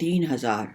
3000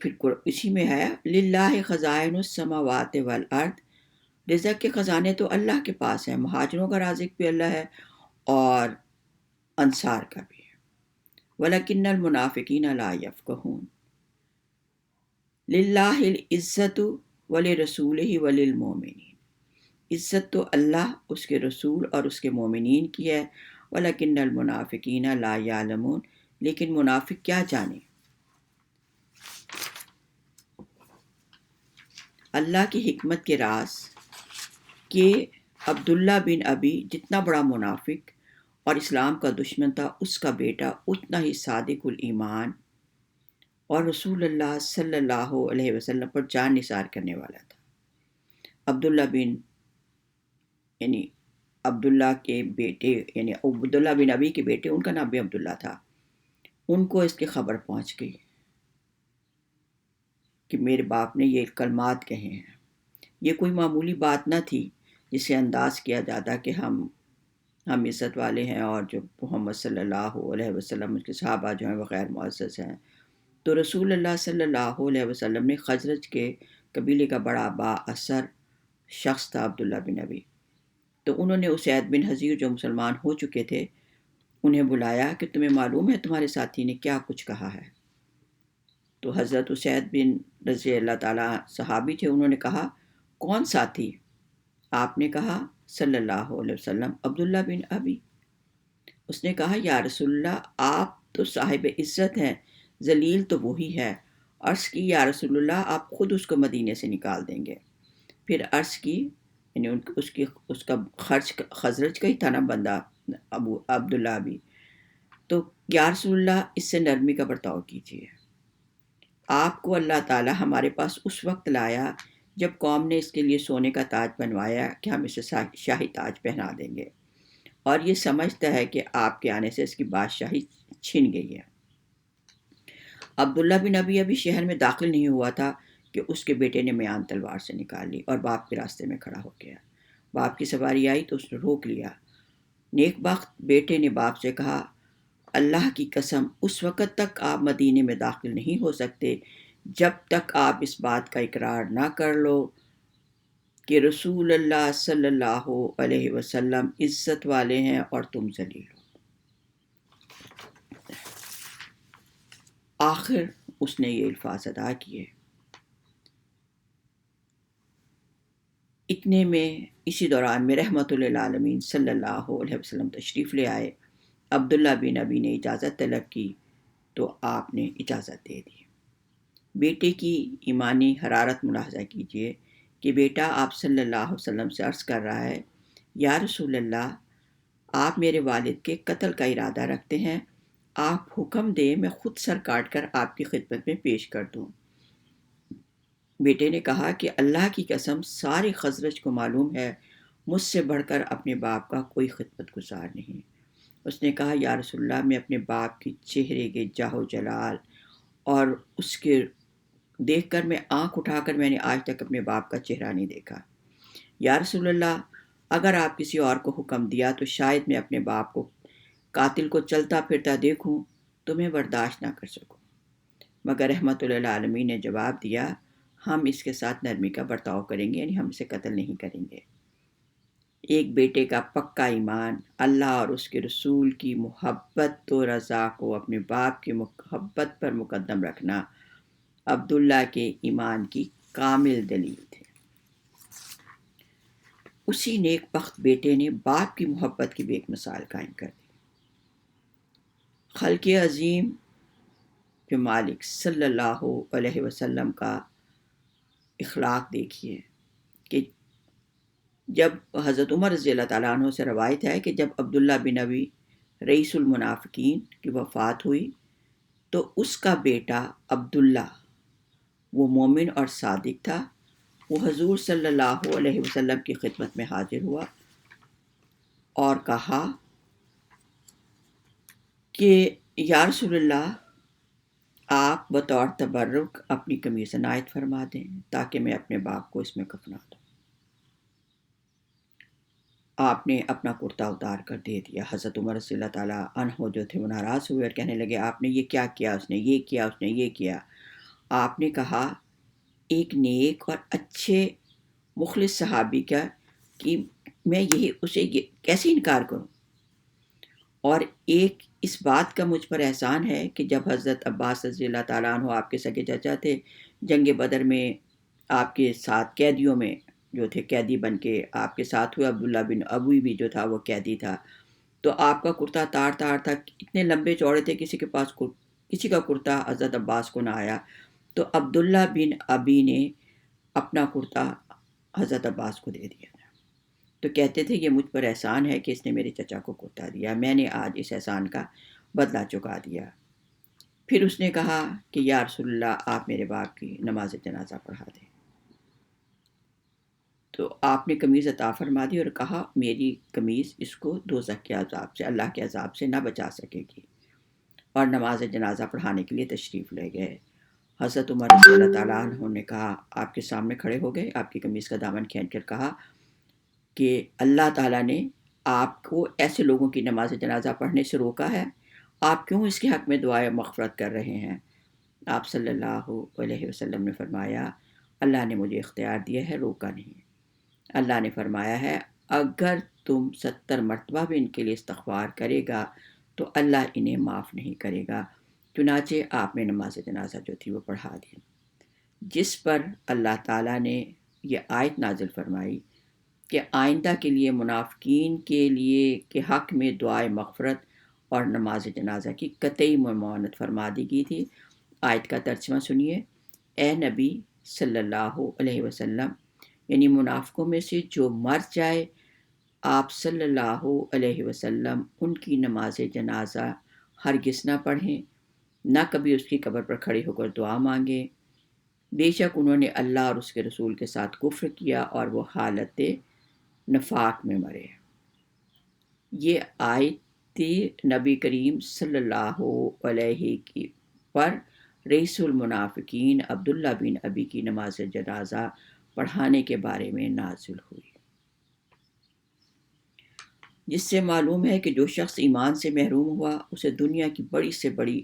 پھر اسی میں ہے للہ خزائن السماوات والارض، رزق کے خزانے تو اللہ کے پاس ہیں، مہاجروں کا رازق بھی اللہ ہے اور انصار کا بھی ہے۔ ولیکن المنافقین لا یفقہون، للہ العزت ولرسولہ وللمؤمنین، عزت تو اللہ، اس کے رسول اور اس کے مومنین کی ہے، ولیکن المنافقین لا یعلمون، لیکن منافق کیا جانے۔ اللہ کی حکمت کے راز کہ عبداللہ بن ابی جتنا بڑا منافق اور اسلام کا دشمن تھا، اس کا بیٹا اتنا ہی صادق الایمان اور رسول اللہ صلی اللہ علیہ وسلم پر جان نثار کرنے والا تھا۔ عبداللہ کے بیٹے یعنی عبداللہ بن ابی کے بیٹے، ان کا نام بھی عبداللہ تھا، ان کو اس کی خبر پہنچ گئی کہ میرے باپ نے یہ کلمات کہے ہیں۔ یہ کوئی معمولی بات نہ تھی جسے انداز کیا جاتا کہ ہم عزت والے ہیں اور جو محمد صلی اللہ علیہ وسلم اس کے صحابہ جو ہیں وہ غیر معزز ہیں۔ تو رسول اللہ صلی اللہ علیہ وسلم نے خزرج کے قبیلے کا بڑا با اثر شخص تھا عبداللہ بن ابی، تو انہوں نے اسید بن حضیر جو مسلمان ہو چکے تھے انہیں بلایا کہ تمہیں معلوم ہے تمہارے ساتھی نے کیا کچھ کہا ہے؟ تو حضرت اسید بن رضی اللہ تعالیٰ صحابی تھے، انہوں نے کہا کون ساتھی؟ آپ نے کہا صلی اللہ علیہ وسلم، عبداللہ بن ابی۔ اس نے کہا یا رسول اللہ، آپ تو صاحب عزت ہیں، ذلیل تو وہی ہے۔ عرض کی یا رسول اللہ، آپ خود اس کو مدینے سے نکال دیں گے؟ پھر عرض کی یعنی اس کا خرچ خزرج کا ہی تھا نا بندہ عبداللہ بھی، تو یا رسول اللہ اس سے نرمی کا برتاؤ کیجیے، آپ کو اللہ تعالی ہمارے پاس اس وقت لایا جب قوم نے اس کے لیے سونے کا تاج بنوایا کہ ہم اسے شاہی تاج پہنا دیں گے، اور یہ سمجھتا ہے کہ آپ کے آنے سے اس کی بادشاہی چھن گئی ہے۔ عبداللہ بن ابی ابھی شہر میں داخل نہیں ہوا تھا کہ اس کے بیٹے نے میان تلوار سے نکال لی اور باپ کے راستے میں کھڑا ہو گیا۔ باپ کی سواری آئی تو اس نے روک لیا۔ نیک بخت بیٹے نے باپ سے کہا اللہ کی قسم اس وقت تک آپ مدینے میں داخل نہیں ہو سکتے جب تک آپ اس بات کا اقرار نہ کر لو کہ رسول اللہ صلی اللہ علیہ وسلم عزت والے ہیں اور تم ذلیل ہو۔ آخر اس نے یہ الفاظ ادا کیے۔ اتنے میں اسی دوران میں رحمت للعالمین صلی اللہ علیہ وسلم تشریف لے آئے۔ عبداللہ بن ابی نے اجازت طلب کی تو آپ نے اجازت دے دی۔ بیٹے کی ایمانی حرارت ملاحظہ کیجیے کہ بیٹا آپ صلی اللہ علیہ وسلم سے عرض کر رہا ہے یا رسول اللہ، آپ میرے والد کے قتل کا ارادہ رکھتے ہیں، آپ حکم دیں میں خود سر کاٹ کر آپ کی خدمت میں پیش کر دوں۔ بیٹے نے کہا کہ اللہ کی قسم سارے خزرج کو معلوم ہے مجھ سے بڑھ کر اپنے باپ کا کوئی خدمت گزار نہیں۔ اس نے کہا یا رسول اللہ، میں اپنے باپ کی چہرے کے جاہ و جلال اور اس کے دیکھ کر میں آنکھ اٹھا کر میں نے آج تک اپنے باپ کا چہرہ نہیں دیکھا۔ یا رسول اللہ، اگر آپ کسی اور کو حکم دیا تو شاید میں اپنے باپ کو قاتل کو چلتا پھرتا دیکھوں تو میں برداشت نہ کر سکوں، مگر رحمت للعالمین نے جواب دیا ہم اس کے ساتھ نرمی کا برتاؤ کریں گے، یعنی ہم اسے قتل نہیں کریں گے۔ ایک بیٹے کا پکا ایمان اللہ اور اس کے رسول کی محبت و رضا کو اپنے باپ کی محبت پر مقدم رکھنا عبداللہ کے ایمان کی کامل دلیل تھے۔ اسی نیک بخت بیٹے نے باپ کی محبت کی بھی ایک مثال قائم کر دی۔ خلق عظیم جو مالک صلی اللہ علیہ وسلم کا اخلاق دیکھیے کہ جب حضرت عمر رضی اللہ تعالیٰ عنہ سے روایت ہے کہ جب عبداللہ بن ابی رئیس المنافقین کی وفات ہوئی تو اس کا بیٹا عبداللہ، وہ مومن اور صادق تھا، وہ حضور صلی اللہ علیہ وسلم کی خدمت میں حاضر ہوا اور کہا کہ یا رسول اللہ، آپ بطور تبرک اپنی قمیض عنایت فرما دیں تاکہ میں اپنے باپ کو اس میں کفنا دوں۔ آپ نے اپنا کرتا اتار کر دے دیا۔ حضرت عمر رضی اللہ تعالیٰ عنہ جو تھے وہ ناراض ہوئے اور کہنے لگے آپ نے یہ کیا کیا، اس نے یہ کیا، اس نے یہ کیا۔ آپ نے کہا ایک نیک اور اچھے مخلص صحابی کا کہ میں اسے کیسے انکار کروں، اور ایک اس بات کا مجھ پر احسان ہے کہ جب حضرت عباس رضی اللہ تعالیٰ عنہ آپ کے سگے چچا تھے، جنگ بدر میں آپ کے ساتھ قیدیوں میں جو تھے، قیدی بن کے آپ کے ساتھ ہوئے، عبداللہ بن ابوی بھی جو تھا وہ قیدی تھا، تو آپ کا کرتا تار تھا، اتنے لمبے چوڑے تھے، کسی کا کرتا حضرت عباس کو نہ آیا، تو عبداللہ بن ابی نے اپنا کرتا حضرت عباس کو دے دیا، تو کہتے تھے یہ مجھ پر احسان ہے کہ اس نے میرے چچا کو کرتا دیا، میں نے آج اس احسان کا بدلہ چکا دیا۔ پھر اس نے کہا کہ یا رسول اللہ آپ میرے باپ کی نماز جنازہ پڑھا دیں، تو آپ نے قمیض عطا فرما دی اور کہا میری قمیض اس کو دوزخ کے عذاب سے، اللہ کے عذاب سے نہ بچا سکے گی، اور نماز جنازہ پڑھانے کے لیے تشریف لے گئے۔ حضرت عمر رضی اللہ تعالیٰ عنہ نے کہا، آپ کے سامنے کھڑے ہو گئے، آپ کی قمیض کا دامن کھینچ کر کہا کہ اللہ تعالیٰ نے آپ کو ایسے لوگوں کی نماز جنازہ پڑھنے سے روکا ہے، آپ کیوں اس کے حق میں دعائے مغفرت کر رہے ہیں؟ آپ صلی اللہ علیہ وسلم نے فرمایا اللہ نے مجھے اختیار دیا ہے، روکا نہیں۔ اللہ نے فرمایا ہے اگر تم 70 مرتبہ بھی ان کے لیے استغفار کرے گا تو اللہ انہیں معاف نہیں کرے گا۔ چنانچہ آپ نے نماز جنازہ جو تھی وہ پڑھا دی، جس پر اللہ تعالیٰ نے یہ آیت نازل فرمائی کہ آئندہ کے لیے منافقین کے لیے کے حق میں دعائے مغفرت اور نماز جنازہ کی قطعی ممانعت فرما دی گئی تھی۔ آیت کا ترجمہ سنیے، اے نبی صلی اللہ علیہ وسلم، یعنی منافقوں میں سے جو مر جائے آپ صلی اللہ علیہ وسلم ان کی نماز جنازہ ہرگز نہ پڑھیں، نہ کبھی اس کی قبر پر کھڑے ہو کر دعا مانگیں، بے شک انہوں نے اللہ اور اس کے رسول کے ساتھ کفر کیا اور وہ حالت نفاق میں مرے۔ یہ آیت نبی کریم صلی اللہ علیہ کی پر رئیس المنافقین عبداللہ بن ابی کی نماز جنازہ پڑھانے کے بارے میں نازل ہوئی، جس سے معلوم ہے کہ جو شخص ایمان سے محروم ہوا اسے دنیا کی بڑی سے بڑی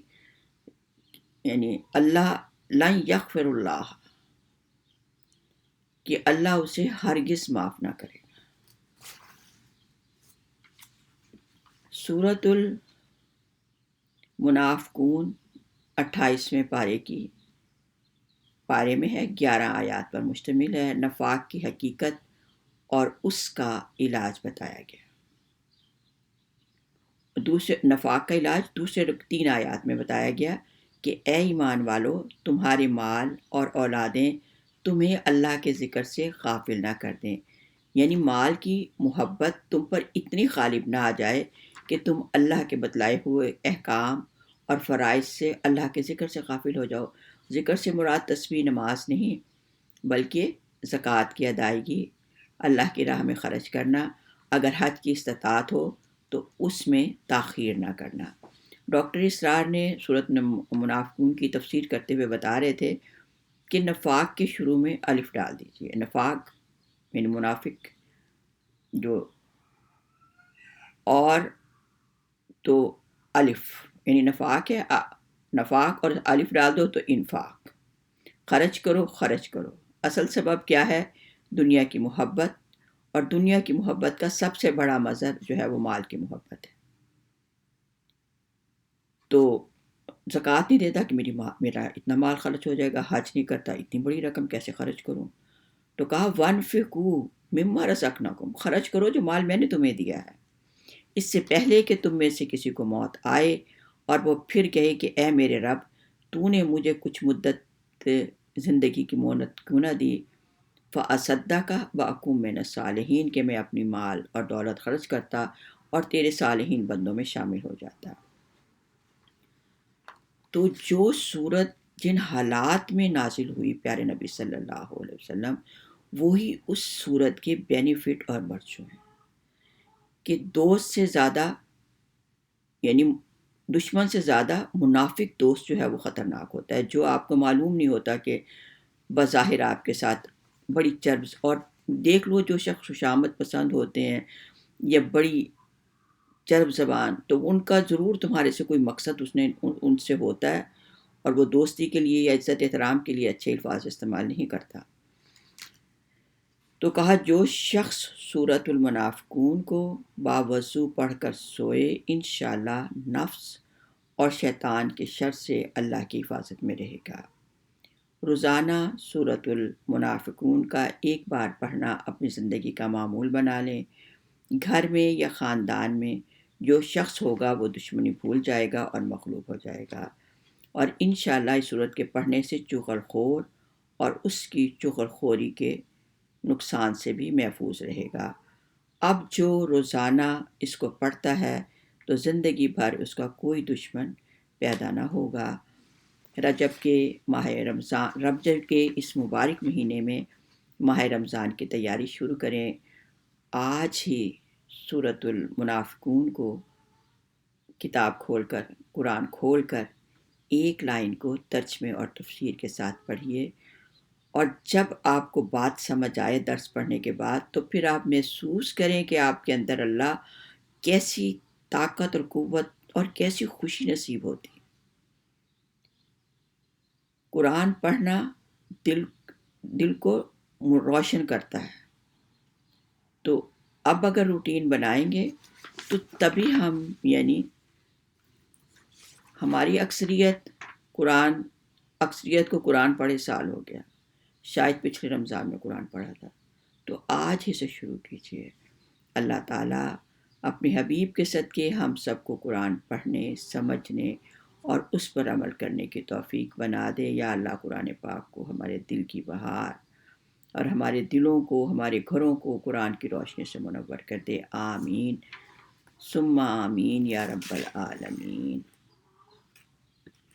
یعنی اللہ لن یغفر اللہ کہ اللہ اسے ہرگز معاف نہ کرے۔ سورۃ المنافقون 28ویں پارے میں ہے، 11 آیات پر مشتمل ہے، نفاق کی حقیقت اور اس کا علاج بتایا گیا۔ نفاق کا علاج دوسرے 3 آیات میں بتایا گیا کہ اے ایمان والو، تمہارے مال اور اولادیں تمہیں اللہ کے ذکر سے غافل نہ کر دیں، یعنی مال کی محبت تم پر اتنی غالب نہ آ جائے کہ تم اللہ کے بتلائے ہوئے احکام اور فرائض سے اللہ کے ذکر سے غافل ہو جاؤ۔ ذکر سے مراد تسبیح نماز نہیں، بلکہ زکوٰۃ کی ادائیگی، اللہ کی راہ میں خرچ کرنا، اگر حج کی استطاعت ہو تو اس میں تاخیر نہ کرنا۔ ڈاکٹر اسرار نے سورۃ منافقون کی تفسیر کرتے ہوئے بتا رہے تھے کہ نفاق کے شروع میں الف ڈال دیجیے، نفاق یعنی منافق جو، اور تو الف یعنی نفاق ہے، نفاق اور الف ڈال دو تو انفاق، خرچ کرو۔ اصل سبب کیا ہے؟ دنیا کی محبت، اور دنیا کی محبت کا سب سے بڑا مظہر جو ہے وہ مال کی محبت ہے۔ تو زکوٰۃ نہیں دیتا کہ میرا اتنا مال خرچ ہو جائے گا، حج نہیں کرتا اتنی بڑی رقم کیسے خرچ کروں، تو کہا وَانفِقُوا مِمَّا رَزَقْنَاكُمْ، خرچ کرو جو مال میں نے تمہیں دیا ہے، اس سے پہلے کہ تم میں سے کسی کو موت آئے اور وہ پھر کہے کہ اے میرے رب، تو نے مجھے کچھ مدت زندگی کی مہلت کیوں نہ دی، فَأَصَدَّقَ وَأَكُن مِّنَ الصَّالِحِينَ کہ میں اپنی مال اور دولت خرچ کرتا اور تیرے صالحین بندوں میں شامل ہو جاتا۔ تو جو صورت جن حالات میں نازل ہوئی پیارے نبی صلی اللہ علیہ وسلم، وہی اس صورت کے بینیفٹ اور برچو ہیں کہ دوست سے زیادہ یعنی دشمن سے زیادہ منافق دوست جو ہے وہ خطرناک ہوتا ہے، جو آپ کو معلوم نہیں ہوتا کہ بظاہر آپ کے ساتھ بڑی چرب، اور دیکھ لو جو شخص خوشامد پسند ہوتے ہیں یا بڑی چرب زبان، تو ان کا ضرور تمہارے سے کوئی مقصد ان سے ہوتا ہے، اور وہ دوستی کے لیے یا عزت احترام کے لیے اچھے الفاظ استعمال نہیں کرتا۔ تو کہا جو شخص سورۃ المنافقون کو باوضو پڑھ کر سوئے انشاءاللہ نفس اور شیطان کے شر سے اللہ کی حفاظت میں رہے گا۔ روزانہ سورۃ المنافقون کا ایک بار پڑھنا اپنی زندگی کا معمول بنا لیں۔ گھر میں یا خاندان میں جو شخص ہوگا وہ دشمنی بھول جائے گا اور مغلوب ہو جائے گا، اور انشاءاللہ اس سورت کے پڑھنے سے چغل خور اور اس کی چغل خوری کے نقصان سے بھی محفوظ رہے گا۔ اب جو روزانہ اس کو پڑھتا ہے تو زندگی بھر اس کا کوئی دشمن پیدا نہ ہوگا۔ رجب کے اس مبارک مہینے میں ماہ رمضان کی تیاری شروع کریں۔ آج ہی سورۃ المنافقون کو کتاب کھول کر، قرآن کھول کر ایک لائن کو ترجمے اور تفسیر کے ساتھ پڑھیے، اور جب آپ کو بات سمجھ آئے درس پڑھنے کے بعد تو پھر آپ محسوس کریں کہ آپ کے اندر اللہ کیسی طاقت اور قوت اور کیسی خوشی نصیب ہوتی۔ قرآن پڑھنا دل کو روشن کرتا ہے۔ تو اب اگر روٹین بنائیں گے تو تبھی ہم، یعنی ہماری اکثریت کو قرآن پڑھے سال ہو گیا، شاید پچھلے رمضان میں قرآن پڑھا تھا، تو آج ہی سے شروع کیجیے۔ اللہ تعالیٰ اپنے حبیب کے صدقے ہم سب کو قرآن پڑھنے، سمجھنے اور اس پر عمل کرنے کی توفیق بنا دے۔ یا اللہ قرآن پاک کو ہمارے دل کی بہار اور ہمارے دلوں کو، ہمارے گھروں کو قرآن کی روشنی سے منور کر دے۔ آمین ثم آمین یا رب العالمین۔